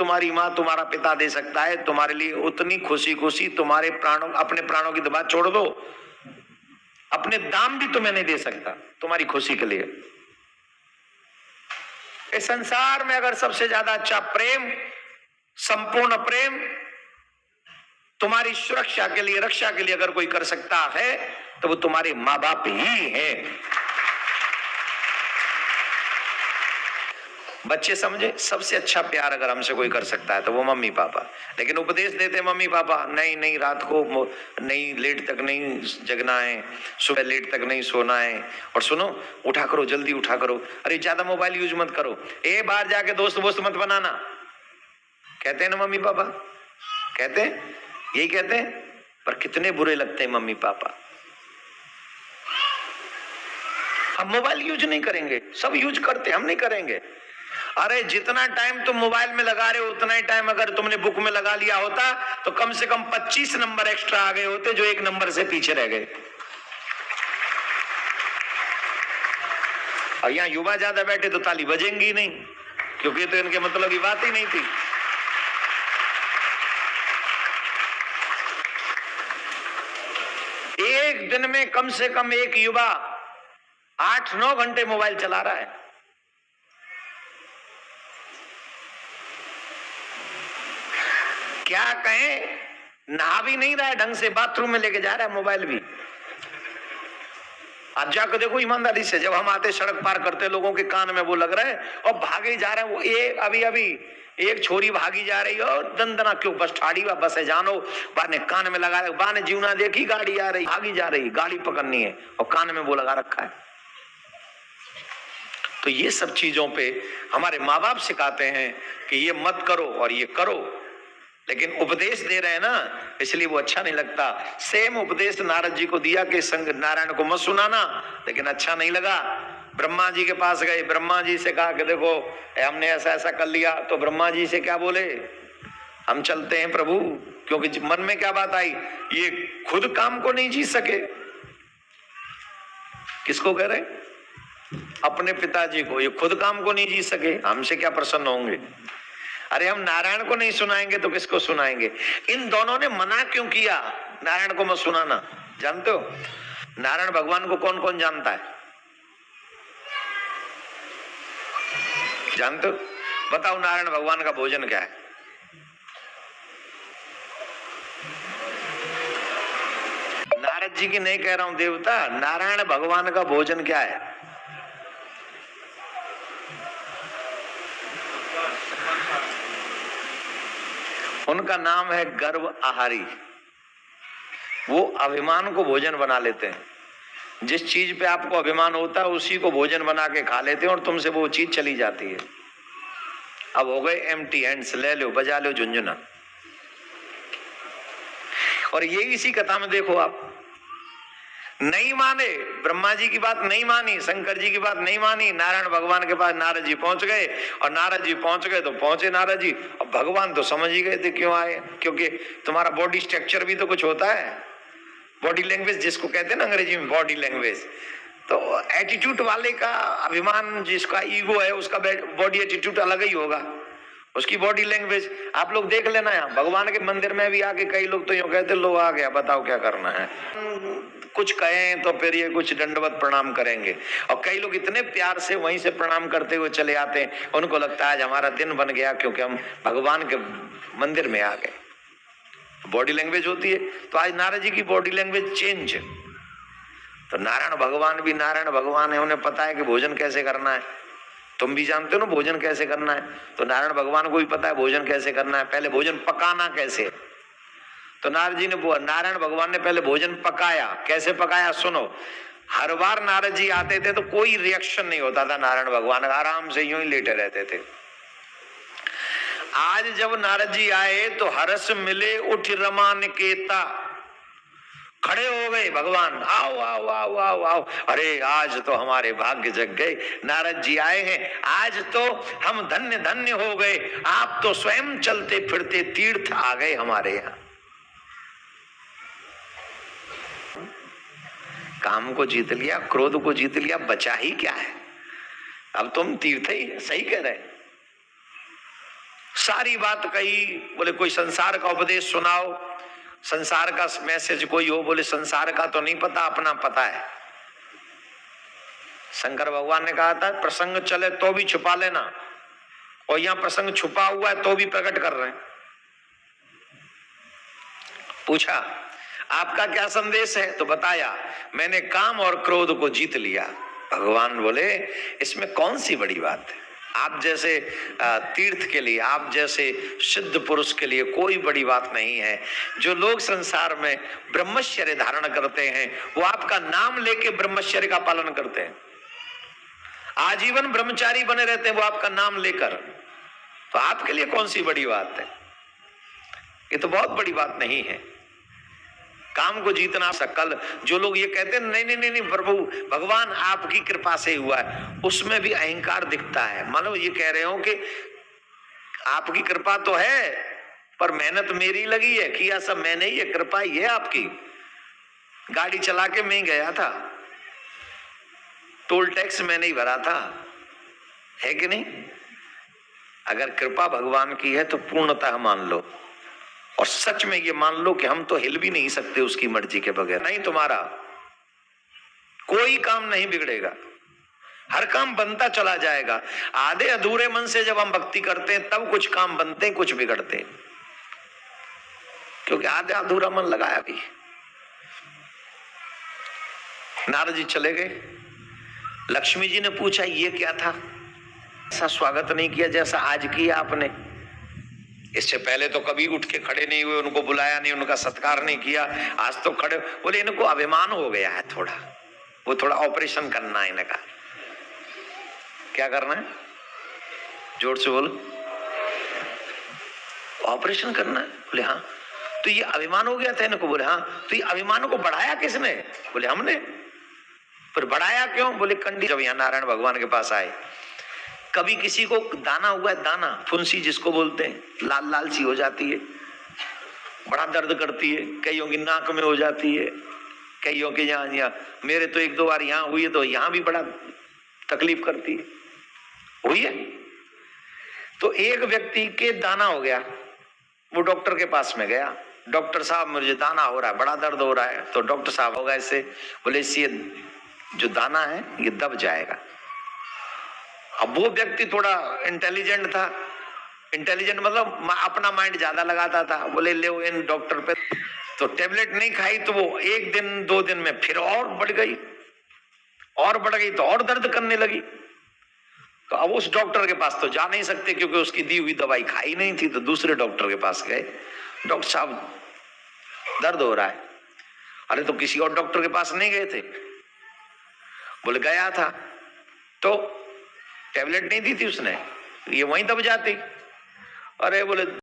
तुम्हारी माँ तुम्हारा पिता दे सकता है, तुम्हारे लिए उतनी खुशी खुशी तुम्हारे प्राणों, अपने प्राणों की तो बात छोड़ दो, अपने दाम भी तुम्हें नहीं दे सकता तुम्हारी खुशी के लिए। इस संसार में अगर सबसे ज्यादा अच्छा प्रेम, संपूर्ण प्रेम तुम्हारी सुरक्षा के लिए, रक्षा के लिए अगर कोई कर सकता है तो वो तुम्हारे माँ बाप ही हैं। बच्चे समझे, सबसे अच्छा प्यार अगर हमसे कोई कर सकता है तो वो मम्मी पापा। लेकिन उपदेश देते मम्मी पापा, नहीं नहीं रात को नहीं, लेट तक नहीं जगना है, सुबह लेट तक नहीं सोना है, और सुनो उठा करो, जल्दी उठा करो, अरे ज्यादा मोबाइल यूज मत करो, ए बाहर जाके दोस्त वोस्त मत बनाना। कहते हैं ना मम्मी पापा, कहते हैं, यही कहते हैं। पर कितने बुरे लगते हैं मम्मी पापा। हम मोबाइल यूज नहीं करेंगे, सब यूज करते, हम नहीं करेंगे। अरे जितना टाइम तुम मोबाइल में लगा रहे हो उतना ही टाइम अगर तुमने बुक में लगा लिया होता तो कम से कम 25 नंबर एक्स्ट्रा आ गए होते जो एक नंबर से पीछे रह गए। और यहाँ युवा ज्यादा बैठे तो ताली बजेंगी नहीं, क्योंकि तो इनके मतलब की बात ही नहीं थी। एक दिन में कम से कम एक युवा 8-9 घंटे मोबाइल चला रहा है। क्या कहें, नहा भी नहीं रहा है ढंग से, बाथरूम में लेके जा रहा है मोबाइल भी। आप जाकर देखो ईमानदारी से, जब हम आते सड़क पार करते लोगों के कान में वो लग रहा है और भागे जा रहे हैं। वो ये अभी अभी एक छोरी भागी जा रही है और दंदना क्यों, बस ठाड़ी वा बस है जानो, बाने कान में लगा रहे, बाने जीवना देखी गाड़ी आ रही, भागी जा रही, गाड़ी पकड़नी है और कान में वो लगा रखा है। तो ये सब चीजों पे हमारे माँ बाप सिखाते हैं कि ये मत करो और ये करो, लेकिन उपदेश दे रहे हैं ना, इसलिए वो अच्छा नहीं लगता। सेम उपदेश नारद जी को दिया कि संग नारायण को मत सुनाना, लेकिन अच्छा नहीं लगा। ब्रह्मा जी के पास गए, ब्रह्मा जी से कहा कि देखो हमने ऐसा ऐसा कर लिया, तो ब्रह्मा जी से क्या बोले, हम चलते हैं प्रभु, क्योंकि मन में क्या बात आई, ये खुद काम को नहीं जी सके। किसको कह रहे, अपने पिताजी को, ये खुद काम को नहीं जी सके, हमसे क्या प्रसन्न होंगे। अरे हम नारायण को नहीं सुनाएंगे तो किसको सुनाएंगे। इन दोनों ने मना क्यों किया नारायण को मत सुनाना, जानते हो नारायण भगवान को कौन कौन जानता है, जानते हो, बताओ नारायण भगवान का भोजन क्या है। नारद जी की नहीं कह रहा हूं देवता, नारायण भगवान का भोजन क्या है। उनका नाम है गर्व आहारी। वो अभिमान को भोजन बना लेते हैं। जिस चीज पे आपको अभिमान होता है उसी को भोजन बना के खा लेते हैं और तुमसे वो चीज चली जाती है। अब हो गए एम्प्टी हैंड्स, ले लो बजा लो झुंझुना। और ये इसी कथा में देखो आप, नहीं माने, ब्रह्मा जी की बात नहीं मानी, शंकर जी की बात नहीं मानी, नारायण भगवान के पास नारद जी पहुंच गए, और नारद जी पहुंच गए तो पहुंचे नारद जी, और भगवान तो समझ ही गए थे क्यों आए, क्योंकि तुम्हारा बॉडी स्ट्रक्चर भी तो कुछ होता है, बॉडी लैंग्वेज जिसको कहते हैं ना अंग्रेजी में बॉडी लैंग्वेज। तो एटीट्यूड वाले का अभिमान, जिसका ईगो है उसका बॉडी एटीट्यूड अलग ही होगा, उसकी बॉडी लैंग्वेज। आप लोग देख लेना, यहाँ भगवान के मंदिर में भी आके कई लोग तो यूं कहते, लो आ गया बताओ क्या करना है, कुछ कहें तो फिर ये कुछ दंडवत प्रणाम करेंगे, और कई लोग इतने प्यार से वहीं से प्रणाम करते हुए चले आते हैं, उनको लगता है आज हमारा दिन बन गया क्योंकि हम भगवान के मंदिर में आ गए। बॉडी लैंग्वेज होती है। तो आज नारद जी की बॉडी लैंग्वेज चेंज। तो नारायण भगवान भी नारायण भगवान है, उन्हें पता है कि भोजन कैसे करना है। तुम भी जानते हो ना भोजन कैसे करना है, तो नारायण भगवान को भी पता है भोजन कैसे करना है, पहले भोजन पकाना कैसे। तो नारद जी ने, नारायण भगवान ने पहले भोजन पकाया। कैसे पकाया सुनो। हर बार नारद जी आते थे तो कोई रिएक्शन नहीं होता था, नारायण भगवान आराम से यूं ही लेटे रहते थे। आज जब नारद जी आए तो हर्ष मिले उठ रमा निकेता, खड़े हो गए भगवान, आओ आओ आओ आओ आओ, अरे आज तो हमारे भाग्य जग गए, नारद जी आए हैं, आज तो हम धन्य धन्य हो गए, आप तो स्वयं चलते फिरते तीर्थ आ गए हमारे यहाँ। काम को जीत लिया, क्रोध को जीत लिया, बचा ही क्या है। अब तुम तीर्थ ही, सही कह रहे, सारी बात कही। बोले कोई संसार का उपदेश सुनाओ, संसार का मैसेज कोई हो। बोले संसार का तो नहीं पता, अपना पता है। शंकर भगवान ने कहा था प्रसंग चले तो भी छुपा लेना, और यहां प्रसंग छुपा हुआ है तो भी प्रकट कर रहे हैं। पूछा आपका क्या संदेश है, तो बताया मैंने काम और क्रोध को जीत लिया। भगवान बोले इसमें कौन सी बड़ी बात है, आप जैसे तीर्थ के लिए, आप जैसे सिद्ध पुरुष के लिए कोई बड़ी बात नहीं है। जो लोग संसार में ब्रह्मचर्य धारण करते हैं वो आपका नाम लेके ब्रह्मचर्य का पालन करते हैं, आजीवन ब्रह्मचारी बने रहते हैं वो आपका नाम लेकर। तो आपके लिए कौन सी बड़ी बात है, ये तो बहुत बड़ी बात नहीं है। काम को जीतना सकल, जो लोग ये कहते हैं नहीं नहीं नहीं नहीं प्रभु भगवान आपकी कृपा से हुआ है, उसमें भी अहंकार दिखता है। मानो ये कह रहे हो कि आपकी कृपा तो है पर मेहनत मेरी लगी है, किया सब मैंने ही है, कृपा ये आपकी। गाड़ी चला के मैं गया था, टोल टैक्स मैंने ही भरा था, है कि नहीं। अगर कृपा भगवान की है तो पूर्णतः मान लो, और सच में ये मान लो कि हम तो हिल भी नहीं सकते उसकी मर्जी के बगैर। नहीं, तुम्हारा कोई काम नहीं बिगड़ेगा, हर काम बनता चला जाएगा। आधे अधूरे मन से जब हम भक्ति करते हैं तब कुछ काम बनते हैं, कुछ बिगड़ते हैं, क्योंकि आधे अधूरा मन लगाया भी। नारद जी चले गए, लक्ष्मी जी ने पूछा ये क्या था, ऐसा स्वागत नहीं किया जैसा आज किया आपने। इससे पहले तो कभी उठ के खड़े नहीं हुए, उनको बुलाया नहीं, उनका सत्कार नहीं किया, आज तो खड़े। बोले इनको अभिमान हो गया है थोड़ा, वो थोड़ा ऑपरेशन करना है इनका। क्या करना है, जोर से बोलो। ऑपरेशन करना है। बोले हाँ। तो ये अभिमान हो गया था इनको। बोले हाँ। तो ये अभिमान को बढ़ाया किसने, बोले हमने। पर बढ़ाया क्यों, बोले कंडी जब यहाँ नारायण भगवान के पास आए, कभी किसी को दाना हुआ है, दाना फुंसी जिसको बोलते हैं, लाल लाल सी हो जाती है, बड़ा दर्द करती है, कईयों की नाक में हो जाती है, कईयों के यहाँ मेरे तो एक दो बार यहाँ हुई है तो यहाँ भी बड़ा तकलीफ करती है, हुई है। तो एक व्यक्ति के दाना हो गया, वो डॉक्टर के पास में गया, डॉक्टर साहब मुझे दाना हो रहा है, बड़ा दर्द हो रहा है। तो डॉक्टर साहब होगा इससे, बोले इससे जो दाना है ये दब जाएगा। अब वो व्यक्ति थोड़ा इंटेलिजेंट था, इंटेलिजेंट मतलब अपना माइंड ज्यादा लगाता था। बोले ले इन डॉक्टर पे, तो टेबलेट नहीं खाई तो वो एक दिन दो दिन में फिर और बढ़ गई, और बढ़ गई तो और दर्द करने लगी। तो अब उस डॉक्टर के पास तो जा नहीं सकते क्योंकि उसकी दी हुई दवाई खाई नहीं थी। तो दूसरे डॉक्टर के पास गए, डॉक्टर साहब दर्द हो रहा है। अरे तो किसी और डॉक्टर के पास नहीं गए थे, बोले गया था, तो टैबलेट नहीं दी थी उसने, ये वहीं दब जाती। अरे बोले